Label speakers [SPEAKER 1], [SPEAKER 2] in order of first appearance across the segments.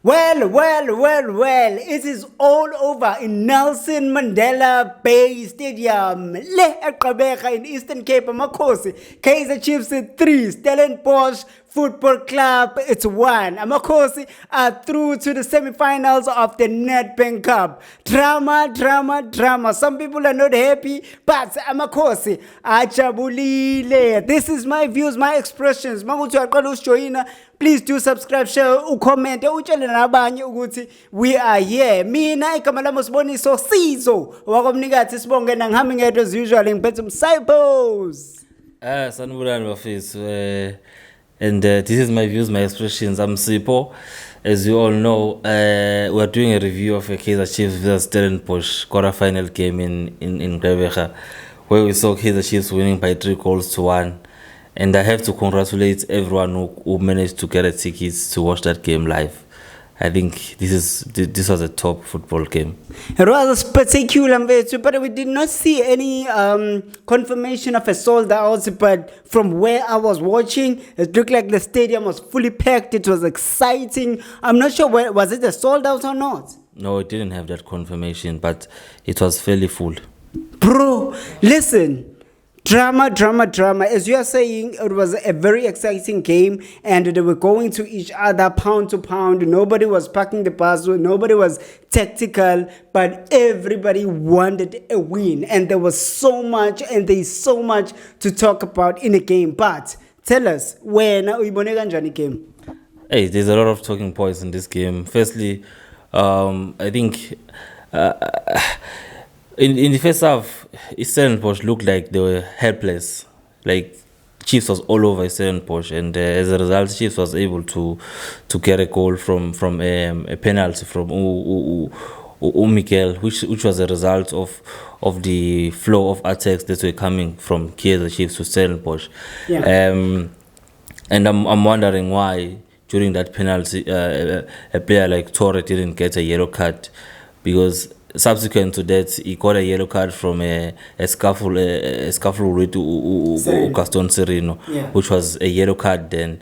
[SPEAKER 1] Well, it is all over in Nelson Mandela Bay Stadium. Le eGqeberha in Eastern Cape, Amakhosi. Kaizer Chiefs 3, Stellenbosch Football Club, it's 1. Amakhosi are through to the semi-finals of the Nedbank Cup. Drama. Some people are not happy, but Amakhosi ajabulile. This is my views, my expressions. Manguthi uyaqala usijoyina, please do subscribe, share, ucomment, utshele nabanye ukuthi we are here. Mina igama lami Siboniso Sizo wakomnikazi sibonge nangihamba ngedwa as usual ngiphethe umsayipos.
[SPEAKER 2] Sanibulani bafethu. And this is my views, my expressions. I'm Sipo. As you all know, we're doing a review of a Kaizer Chiefs vs Stellenbosch quarter-final game in Gqeberha, where we saw Kaizer Chiefs winning by 3-1. And I have to congratulate everyone who managed to get a ticket to watch that game live. I think this was a top football game.
[SPEAKER 1] It was spectacular, but we did not see any confirmation of a sold out. But from where I was watching, it looked like the stadium was fully packed. It was exciting. I'm not sure was it a sold out or not.
[SPEAKER 2] No, it didn't have that confirmation, but it was fairly full.
[SPEAKER 1] Bro, listen. Drama. As you are saying, it was a very exciting game and they were going to each other pound to pound. Nobody was packing the bus, nobody was tactical, but everybody wanted a win. And there was so much to talk about in the game. But tell us, when uyibone kanjani game?
[SPEAKER 2] Hey, there's a lot of talking points in this game. Firstly, I think in the first half, Stellenbosch looked like they were helpless. Like Chiefs was all over Stellenbosch, and as a result, Chiefs was able to get a goal from a penalty from Miguel, which was a result of the flow of attacks that were coming from Kaizer Chiefs to Stellenbosch.
[SPEAKER 1] Yeah.
[SPEAKER 2] And I'm wondering why during that penalty a player like Torre didn't get a yellow card, because subsequent to that, he got a yellow card from a scuffle with Gaston Sereno,
[SPEAKER 1] yeah,
[SPEAKER 2] which was a yellow card then,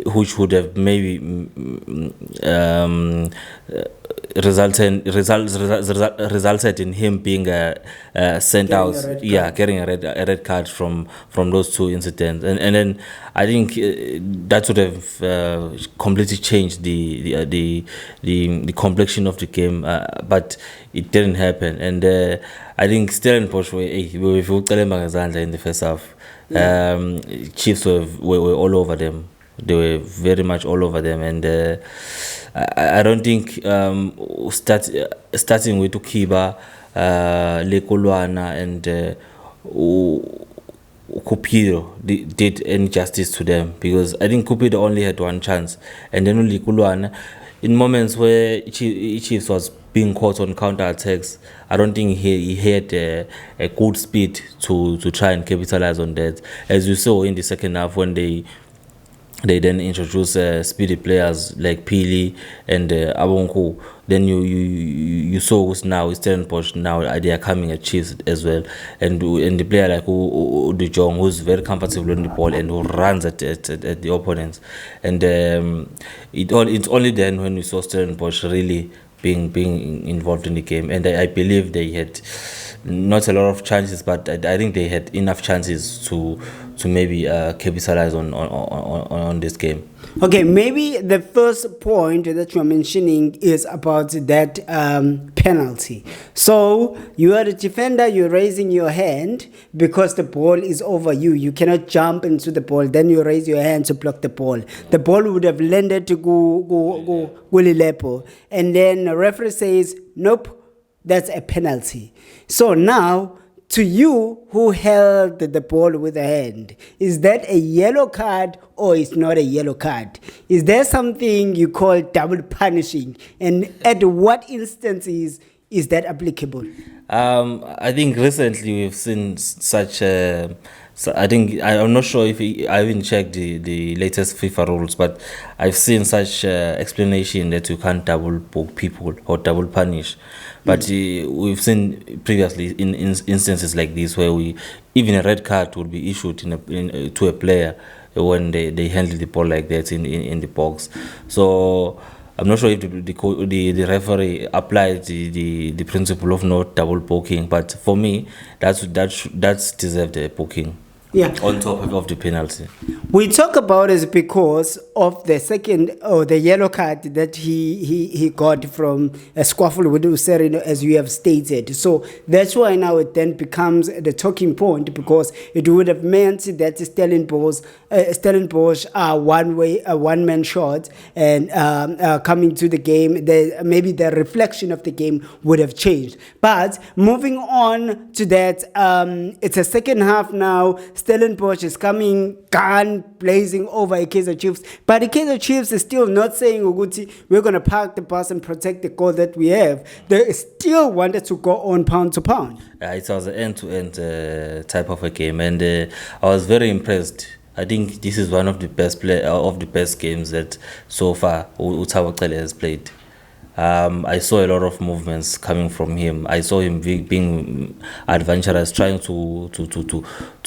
[SPEAKER 2] which would have maybe resulted in him being sent out, getting a red card from those two incidents, and then I think that would have completely changed the complexion of the game, but it didn't happen. And I think Stellenbosch were in the first half. Chiefs were all over them. They were very much all over them, and I don't think starting with Ukiba, Lekolwana, and Cupido did any justice to them, because I think Cupido only had one chance, and then Lekolwana, in moments where Chiefs was being caught on counter attacks, I don't think he had a good speed to try and capitalize on that, as you saw in the second half when they then introduce speedy players like Pili and Abonku. Then you saw now Stellenbosch now they are coming at Chiefs as well, and the player like De Jong, who's very comfortable on the ball and who runs at the opponents, and it's only then when we saw Stellenbosch really being involved in the game, and I believe they had not a lot of chances, but I think they had enough chances to maybe capitalize on this game.
[SPEAKER 1] Okay, maybe the first point that you're mentioning is about that penalty. So you are a defender, you're raising your hand because the ball is over you. You cannot jump into the ball, then you raise your hand to block the ball. The ball would have landed to go Lepo, and then the referee says, nope, that's a penalty. So now, to you who held the ball with a hand, is that a yellow card or is not a yellow card? Is there something you call double punishing? And at what instances is that applicable?
[SPEAKER 2] I think recently we've seen such I'm not sure if I haven't checked the latest FIFA rules, but I've seen such explanation that you can't double book people or double punish. But we've seen previously in instances like this where even a red card would be issued to a player when they handle the ball like that in the box. So I'm not sure if the referee applied the principle of not double booking, but for me, that's deserved a booking.
[SPEAKER 1] Yeah.
[SPEAKER 2] On top of the penalty.
[SPEAKER 1] We talk about it because of the second or the yellow card that he got from a squaffle with Userino, as you have stated. So that's why now it then becomes the talking point, because it would have meant that Stellenbosch are a one-man shot, and coming to the game, maybe the reflection of the game would have changed. But moving on to that, it's a second half now. Stellenbosch is coming gun blazing over a Kaizer Chiefs, but the Kaizer Chiefs is still not saying Uguti, we're going to park the bus and protect the goal that we have. They still wanted to go on pound to pound.
[SPEAKER 2] It was an end-to-end type of a game, and I was very impressed. I think this is one of the best games that so far Utawa Kele has played. I saw a lot of movements coming from him. I saw him being adventurous, trying to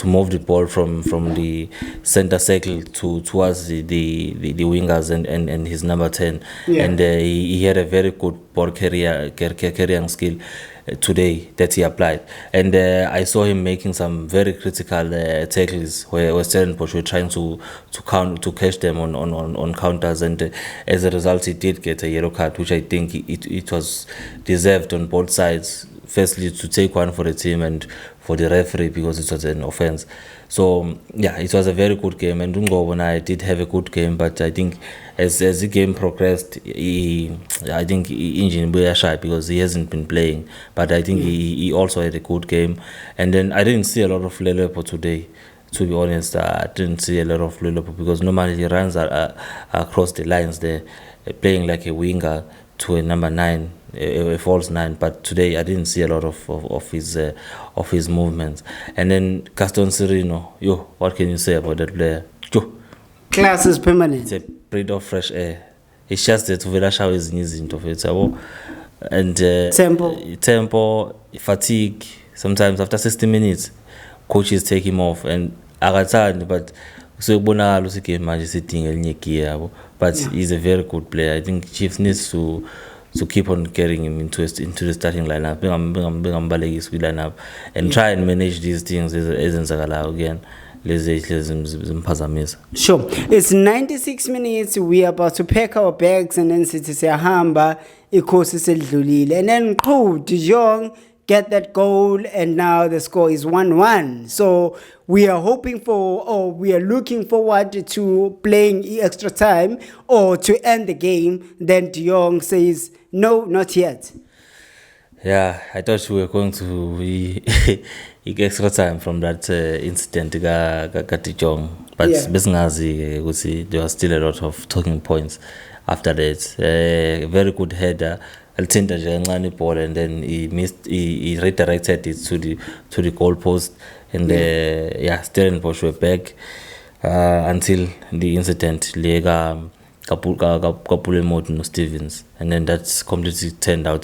[SPEAKER 2] move the ball from the center circle towards the wingers and his number 10. Yeah. And he had a very good ball carrying skill today that he applied, and I saw him making some very critical tackles where Stellenbosch were trying to catch them on counters, and as a result he did get a yellow card, which I think it was deserved on both sides. Firstly, to take one for the team and for the referee, because it was an offense. So yeah, it was a very good game, and Ngobona did have a good game, but I think as the game progressed, I think he injured shy because he hasn't been playing, but I think he also had a good game. And then I didn't see a lot of Lelepo today, to be honest. I didn't see a lot of Lelepo because normally he runs across the lines there, playing like a winger to a number 9, a false 9, but today I didn't see a lot of his movements. And then Gaston Serino, what can you say about that player?
[SPEAKER 1] Class is permanent.
[SPEAKER 2] It's a breath of fresh air. It's just that Vela Shaw is into it. And tempo, fatigue. Sometimes after 60 minutes, coaches take him off, and Agatani, but so but he's a very good player. I think Chiefs needs to keep on carrying him into the starting lineup, and try and manage these things as in again.
[SPEAKER 1] Sure. It's 96 minutes. We are about to pack our bags and then sit hamba and then De Jong get that goal, and now the score is 1-1. So we are hoping for, or we are looking forward to playing extra time or to end the game. Then De Jong says, no, not yet.
[SPEAKER 2] Yeah, I thought we were going to extra time from that incident, De Jong. But there was still a lot of talking points after that. Very good header. Ball, and then he redirected it to the goal post, and Stellenbosch were back until the incident Kapule Morton Stevens, and then that's completely turned a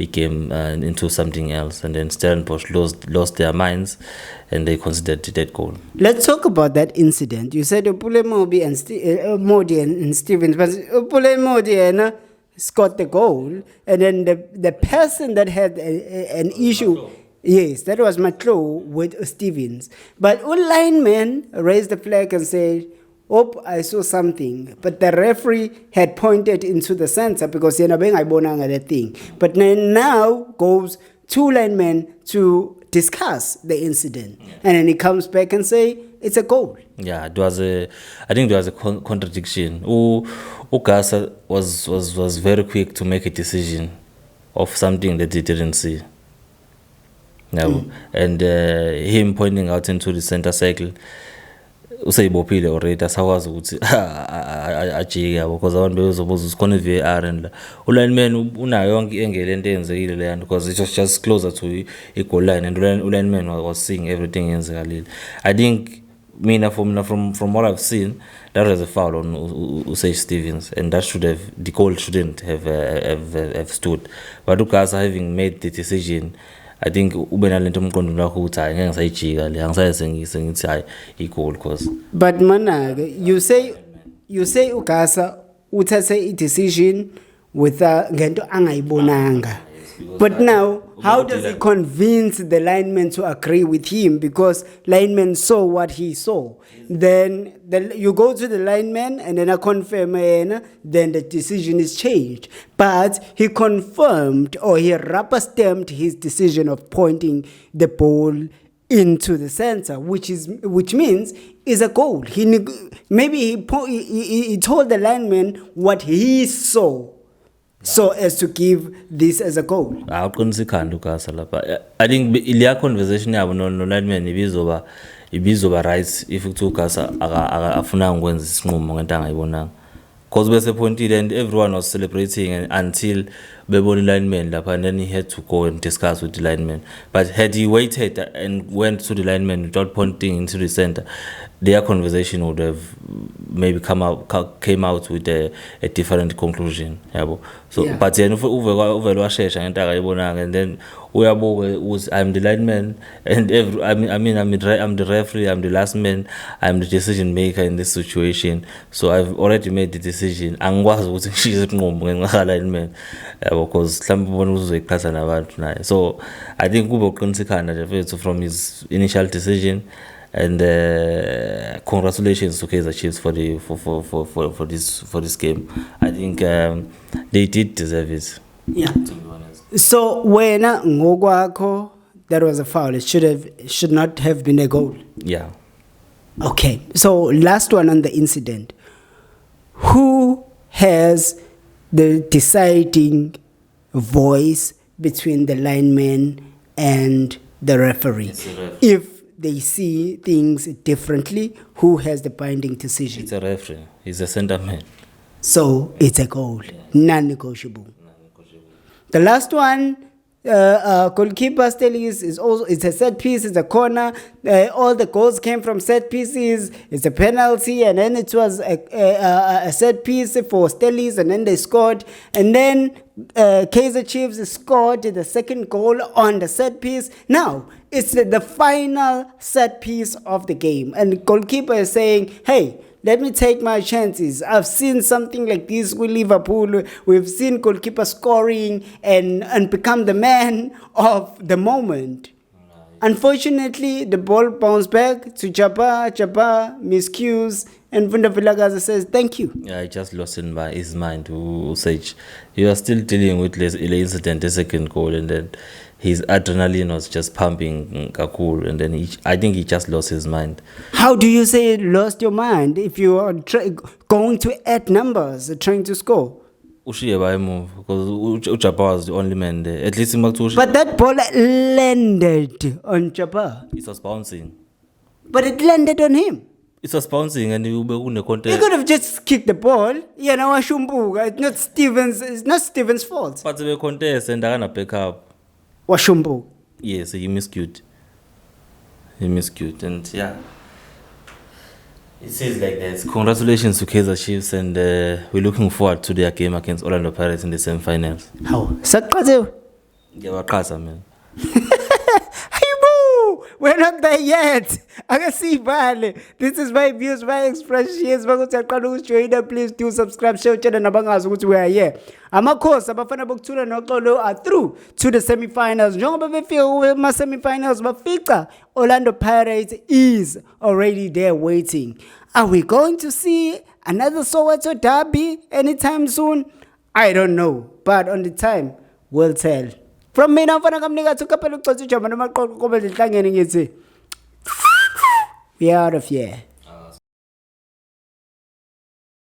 [SPEAKER 2] game into something else, and then Stellenbosch lost their minds, and they considered that goal.
[SPEAKER 1] Let's talk about that incident. You said Kapule Modi and Stevens, but Kapule Modi scored the goal, and then the person that had an issue, yes, that was Matlo with Stevens. But one lineman raised the flag and said, "Oh, I saw something," but the referee had pointed into the center because that thing. But now goes 2 linemen to discuss the incident, and then he comes back and say it's a goal.
[SPEAKER 2] Yeah, I think there was a contradiction. Ugasa was very quick to make a decision of something that he didn't see. And him pointing out into the center circle, usayibopile already asakwazi ukuthi ajike because abantu bezobuza usikhona iVAR, and ulineman unayo yonke engele into eyenzekile le because it was just closer to i-goal line, and ulineman was seeing everything yenzekalile. I think from what I've seen, that was a foul on Usage Stevens, and the goal shouldn't have stood. But Ukasa having made the decision, I think ubenalento umqondo lakho uthi hayi ngeke ngisayijika le angisayenze ngithi hayi i-goal cause.
[SPEAKER 1] But Managa, you say Ukasa uthathe i-decision with ngento angayibonanga. But now, how does he convince the lineman to agree with him? Because lineman saw what he saw. Then you go to the lineman and then I confirm, then the decision is changed. But he confirmed or he rubber stamped his decision of pointing the ball into the center, which means is a goal. Maybe he told the lineman what he saw, so as to give this as a goal.
[SPEAKER 2] I think the conversation yabo no lineman ibizoba right if ukugasa afuna ukwenza isinqumo ngento angayibonanga. Because bese pointed and everyone was celebrating until bebona lineman lapha, and then he had to go and discuss with the lineman. But had he waited and went to the lineman without pointing into the center, their conversation would have maybe came out with a different conclusion. So yeah. But then and then I'm the lineman and I'm the referee, I'm the last man, I'm the decision maker in this situation. So I've already made the decision. Because some people so I think from his initial decision. And congratulations to Kaizer Chiefs for this game. I think they did deserve it.
[SPEAKER 1] Yeah. To be honest. So when ngokwakho that was a foul, it should not have been a goal.
[SPEAKER 2] Yeah.
[SPEAKER 1] Okay. So last one on the incident. Who has the deciding voice between the lineman and the referee? If they see things differently, who has the binding decision?
[SPEAKER 2] It's a referee. He's a center man.
[SPEAKER 1] So it's a goal. Yeah. Non-negotiable. The last one, goalkeeper Stellies is also, it's a set piece, it's a corner. All the goals came from set pieces. It's a penalty, and then it was a set piece for Stellies, and then they scored. And then Kaizer Chiefs scored the second goal on the set piece. Now, it's the final set piece of the game. And the goalkeeper is saying, hey, let me take my chances. I've seen something like this with Liverpool. We've seen goalkeeper scoring and become the man of the moment. Unfortunately, the ball bounced back to Chapa miscues, and Vunda Vilagaza says, thank you.
[SPEAKER 2] Yeah, he just lost his mind. Usage. You are still dealing with the incident, the second goal, and then his adrenaline was just pumping cool, and then I think he just lost his mind.
[SPEAKER 1] How do you say lost your mind if you are going to add numbers, trying to score?
[SPEAKER 2] Because Uchapa was the only man there. At least
[SPEAKER 1] but that ball landed on Chapa.
[SPEAKER 2] It was bouncing.
[SPEAKER 1] But it landed on him.
[SPEAKER 2] It was bouncing, and he
[SPEAKER 1] could have just kicked the ball. It's not Steven's fault.
[SPEAKER 2] But the contest and they're gonna pick up.
[SPEAKER 1] Washumbu.
[SPEAKER 2] Yes, he miscued, and yeah. It says like this. Congratulations to Kaizer Chiefs, and we're looking forward to their game against Orlando Pirates in the semi-finals.
[SPEAKER 1] How? Sakkaze?
[SPEAKER 2] Yeah, we're man.
[SPEAKER 1] We're not there yet. I can see Vale. This is my views, my expressions. Please do subscribe, share channel nabangazi ukuthi we are here. Amakhosi abafana bokuthula noxolo are through to the semi-finals. Njengoba befika kuma semi-finals bafica Orlando Pirates is already there waiting. Are we going to see another Soweto derby anytime soon? I don't know, but on the time we'll tell. From me, I'm going to we are out of here.